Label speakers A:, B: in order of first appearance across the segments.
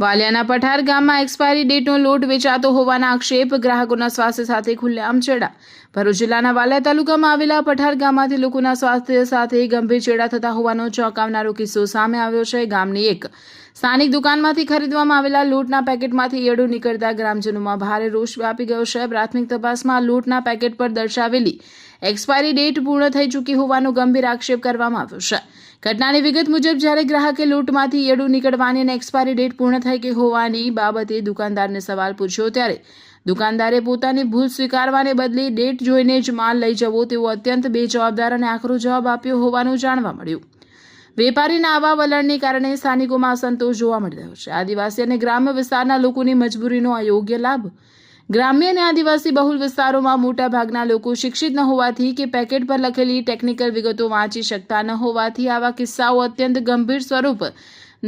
A: વાલિયાના પઠાર ગામમાં એક્સપાયરી ડેટનો લોટ વેચાતો હોવાના આક્ષેપ, ગ્રાહકોના સ્વાસ્થ્ય સાથે ખુલ્લેઆમ ચેડા। ભરૂચ જિલ્લાના વાલિયા તાલુકામાં આવેલા પઠાર ગામમાંથી લોકોના સ્વાસ્થ્ય સાથે ગંભીર ચેડા થતા હોવાનો ચોંકાવનારો કિસ્સો સામે આવ્યો છે। ગામની એક સ્થાનિક દુકાનમાંથી ખરીદવામાં આવેલા લોટના પેકેટમાંથી ઈયળો નીકળતા ગ્રામજનોમાં ભારે રોષ વ્યાપી ગયો છે। પ્રાથમિક તપાસમાં લોટના પેકેટ પર દર્શાવેલી એક્સપાયરી ડેટ પૂર્ણ થઈ ચૂકી હોવાનો ગંભીર આક્ષેપ કરવામાં આવ્યો છે। ઘટનાની વિગત મુજબ જ્યારે ગ્રાહકે લોટમાંથી ઈયળો નીકળવાની અને એક્સપાયરી ડેટ પૂર્ણ થઈ ગઈ હોવાની બાબતે દુકાનદારને સવાલ પૂછ્યો ત્યારે દુકાનદારે પોતાની ભૂલ સ્વીકારવાને બદલે ડેટ જોઈને જ માલ લઈ જવો તેવો અત્યંત બેજવાબદાર અને આકરો જવાબ આપ્યો હોવાનું જાણવા મળ્યું। વેપારીના આવા વલણને કારણે સ્થાનિકોમાં અસંતોષ જોવા મળી રહ્યો છે। આદિવાસી અને ગ્રામ્ય વિસ્તારના લોકોની મજબૂરીનો અયોગ્ય લાભ। ગ્રામ્ય અને આદિવાસી બહુલ વિસ્તારોમાં મોટાભાગના લોકો શિક્ષિત ન હોવાથી કે પેકેટ પર લખેલી ટેકનિકલ વિગતો વાંચી શકતા ન હોવાથી આવા કિસ્સાઓ અત્યંત ગંભીર સ્વરૂપ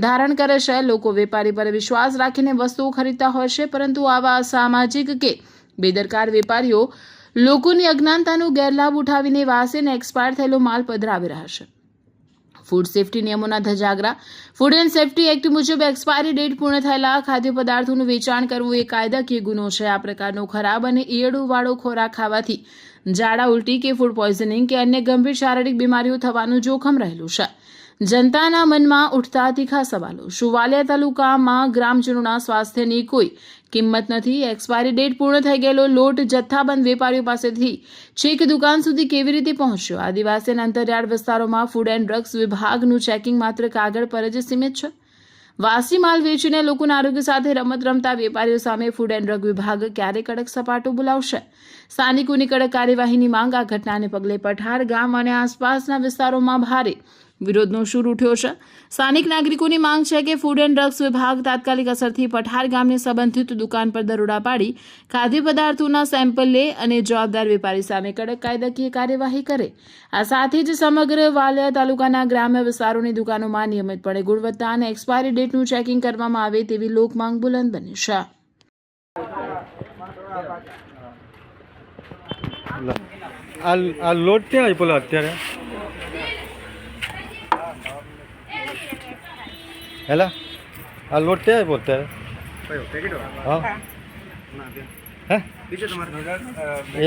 A: ધારણ કરે છે। લોકો વેપારી પર વિશ્વાસ રાખીને વસ્તુઓ ખરીદતા હોય છે, પરંતુ આવા અસામાજિક કે બેદરકાર વેપારીઓ લોકોની અજ્ઞાનતાનો ગેરલાભ ઉઠાવીને વાસી અને એક્સપાયર થયેલો માલ પધરાવી રહ્યા છે। ફૂડ સેફ્ટી નિયમોના ધજાગરા। ફૂડ એન્ડ સેફ્ટી એક્ટ મુજબ એક્સપાયરી ડેટ પૂર્ણ થયેલા ખાદ્ય પદાર્થોનું વેચાણ કરવું એ કાયદાકીય ગુનો છે। આ પ્રકારનો ખરાબ અને ઈયળોવાળો ખોરાક ખાવાથી ઝાડા, ઉલટી કે ફૂડ પોઈઝનિંગ કે અન્ય ગંભીર શારીરિક બીમારીઓ થવાનું જોખમ રહેલું છે। જનતાના મનમાં ઉઠતા તીખા સવાલો। શું વાલિયા તાલુકામાં ગ્રામજનોના સ્વાસ્થ્યની કોઈ કિંમત નથી? એક્સપાયરી ડેટ પૂર્ણ થઈ ગયેલો લોટ જથ્થાબંધ વેપારીઓ પાસેથી છેક દુકાન સુધી કેવી રીતે પહોંચ્યો? આદિવાસી અને અંતરિયાળ વિસ્તારોમાં ફૂડ એન્ડ ડ્રગ્સ વિભાગનું ચેકિંગ માત્ર કાગળ પર જ સીમિત છે। વાસી માલ વેચીને લોકોના આરોગ્ય સાથે રમત રમતા વેપારીઓ સામે ફૂડ એન્ડ ડ્રગ વિભાગ ક્યારે કડક સપાટો બોલાવશે? સ્થાનિકોની કડક કાર્યવાહીની માંગ। આ ઘટનાને પગલે પઠાર ગામ અને આસપાસના વિસ્તારોમાં ભારે વિરોધનો સૂર ઉઠ્યો છે। સ્થાનિક નાગરિકોની માંગ છે કે ફૂડ એન્ડ ડ્રગ્સ વિભાગ તાત્કાલિક અસરથી પઠાર ગામની સંબંધિત દુકાન પર દરોડા પાડી ખાદ્ય પદાર્થોના સેમ્પલ લે અને જવાબદાર વેપારી સામે કડક કાયદાકીય કાર્યવાહી કરે। આ સાથે જ સમગ્ર વાલિયા તાલુકાના ગ્રામ્ય વિસ્તારોની દુકાનોમાં નિયમિતપણે ગુણવત્તા અને એક્સપાયરી ડેટનું ચેકિંગ કરવામાં આવે તેવી લોકમાંગ બુલંદ બની છે।
B: આ લોટ ક્યાં આપ્યો અત્યારે? હેલા આ લોટ ક્યાં આપ્યો અત્યારે? હા હે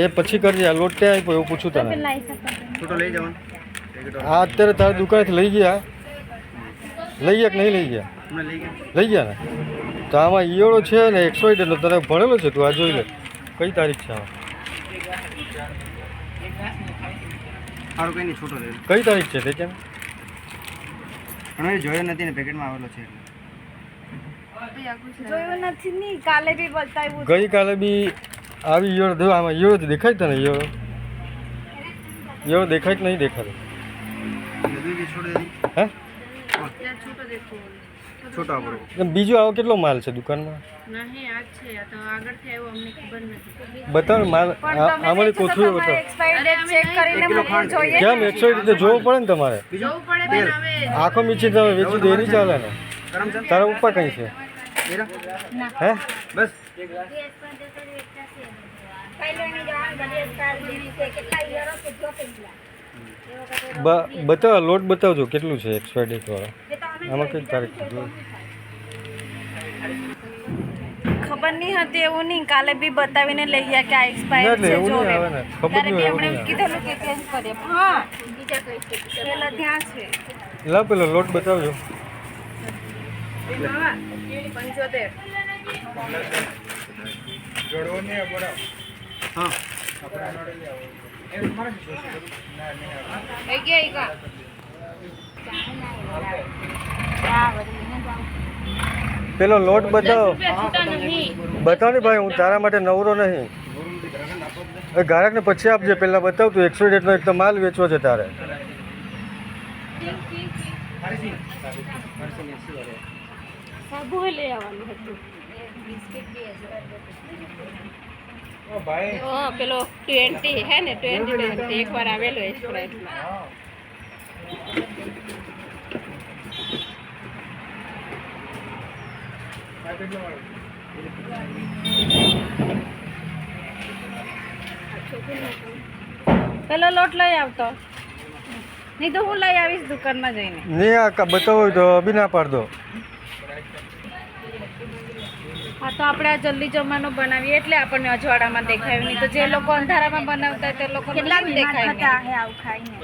B: એ પછી કરજે। આ લોટ ક્યાં આપ્યો એવું પૂછું તને। આ અત્યારે તારી દુકાનેથી લઈ ગયા? લઈ ગયા કે નહીં લઈ ગયા? લઈ ગયા ને? તો આમાં ઈયળો છે ને 100 તને ભણેલો છે તું? આ જોઈ લે કઈ તારીખ છે? કઈ તારીખ છે તે કેમ?
C: જોયો નથી ને પેકેટમાં આવેલો છે
D: જોયું નથી ની કાલે બી બતાવ્યું
B: ગઈ કાલે બી આવી ઈયળો દો આમાં ઈયળો દેખાય તને? ઈયળો દેખાય કે નહીં દેખાતો? હે
C: છોટો આપણો
B: બીજો આવો કેટલો માલ છે દુકાનમાં? બતાવ માલ આમાં કોથળીઓ બતાવ। કેમ 100 રીતે જોવું પડે ને તમારે? આખો મીચી તમે વેચી દે નહીં ચાલે ને? તારા પપ્પા કઈ છે? હે
C: બસ
B: બતાવ લોટ બતાવજો કેટલું છે 100 ડેટ વાળા? આમાં કઈ તારીખ છે?
D: ખબર નહીં હતી એવું નહીં કાલે બી બતાવીને લઈ ગયા કે આ એક્સપાયર છે
B: એવું નહીં આવે ને? ખબર નહીં
D: એમણે કીધેલું કે ચેન્જ કરીએ। હા બીજા કઈ છે પેલા ત્યાં છે
B: લા પેલો લોટ બતાવજો।
D: 75
C: હા
B: પેલો લોટ બતાવો બતાવ ને ભાઈ, હું તારા માટે નવરો નહીં। ગ્રાહકને પછી આપજે, પહેલાં બતાવ તું 100 ડેટનો એક તો માલ વેચવો છે તારે।
D: પેલો 20 હે ને 20 એક વાર આવેલો એક્સપાયર પેલો લોટ લઈ આવતો નહીં તો હું લઈ આવીશ દુકાનમાં જઈને।
B: નહીં આ બતાવો તો બી ના પાડ દો।
E: હા તો આપણે આ જલ્દી જમવાનું બનાવીએ એટલે આપણને અજવાળામાં દેખાયું નહીં તો જે લોકો અંધારામાં બનાવતા તે લોકો કેટલા દેખાય નહીં.
F: આવું ખાઈને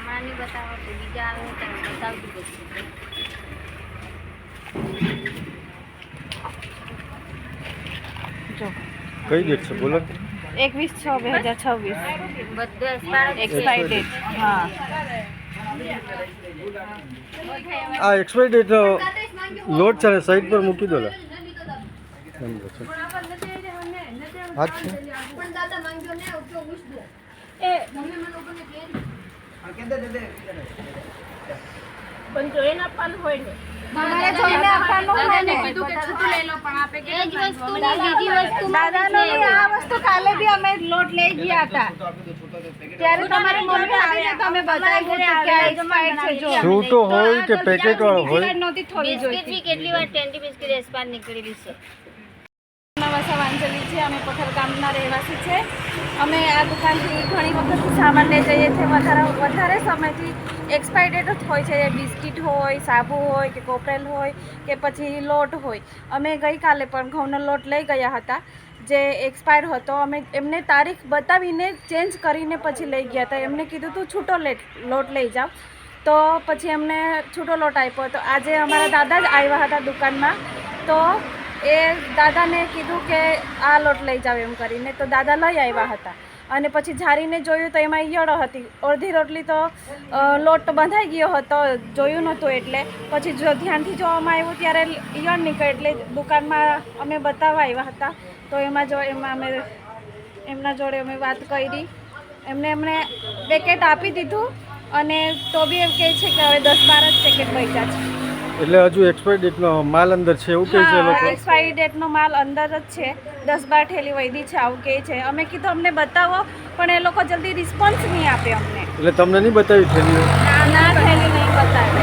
E: માની બતાવો તો બીજા આવે તો બતાવતું જશે.
B: કઈ ડેટ છે બોલો.
E: 21/6/2026
F: બધું
E: એક્સપાયર ડેટ. હા
B: આ એક્સપાયરી ડેટનો લોટ છે ને સાઈડ પર મૂકી દો લે. એમ છે આ જ છે.
D: પણ જોઈને આપવાનું હોય ને.
E: તમારે જોઈને આપવાનું હોય ને.
F: કીધું કે છૂટું લઈ લો પણ આપે કે
E: બીજી વસ્તુ દાદાનો આ વસ્તુ કાલે બી અમે લોટ લઈ ગયા હતા ત્યારે તમારી મમ્મી આવી તો અમે બતાવ્યું હતું કે આ expired છે જો
B: છૂટો હોય કે પેકેટ વાળો હોય.
E: નહોતી થોડી જોઈતી.
F: કેટલી વાર 20 બિસ્કિટ એક્સપાયર નીકળેલી છે.
E: નવાસા વાંચેલી છે. અમે પથર ગામના રહેવાસી છે. અમે આ દુકાનથી ઘણી વખત સામાન લઈ જઈએ છીએ. વધારે સમયથી એક્સપાયર ડેટ જ હોય છે. બિસ્કિટ હોય, સાબુ હોય કે કોપરેલ હોય કે પછી લોટ હોય. અમે ગઈકાલે પણ ઘઉંનો લોટ લઈ ગયા હતા જે એક્સપાયર હતો. અમે એમને તારીખ બતાવીને ચેન્જ કરીને પછી લઈ ગયા હતા. એમને કીધું તું છૂટો લોટ લઈ જાઓ તો પછી એમને છૂટો લોટ આપ્યો. તો આજે અમારા દાદા જ આવ્યા હતા દુકાનમાં તો એ દાદાને કીધું કે આ લોટ લઈ જાવ એમ કરીને તો દાદા લઈ આવ્યા હતા અને પછી ઝારીને જોયું તો એમાં ઈયળો હતી. અડધી રોટલી તો લોટ બંધાઈ ગયો હતો જોયું નહોતું એટલે પછી જો ધ્યાનથી જોવામાં આવ્યું ત્યારે ઈયળ નીકળે એટલે દુકાનમાં અમે બતાવવા આવ્યા હતા તો એમાં અમે એમના જોડે અમે વાત કરી. એમણે પેકેટ આપી દીધું અને તો બી એમ કહે છે કે હવે 10-12 જ પેકેટ બચ્યા છે.
B: એટલે હજુ એક્સપાયરી ડેટનો માલ અંદર છે એવું કહે છે લોકો.
E: એક્સપાયરી ડેટનો માલ અંદર જ છે. 10-12 ઠેલી વૈધી છે આવું કહે છે. અમે કીધું અમને બતાવો પણ એ લોકો જલ્દી રિસ્પોન્સ નહીં આપે અમને.
B: એટલે તમને નહીં બતાવી થેલીઓ?
E: ના થેલી નહીં બતાવે.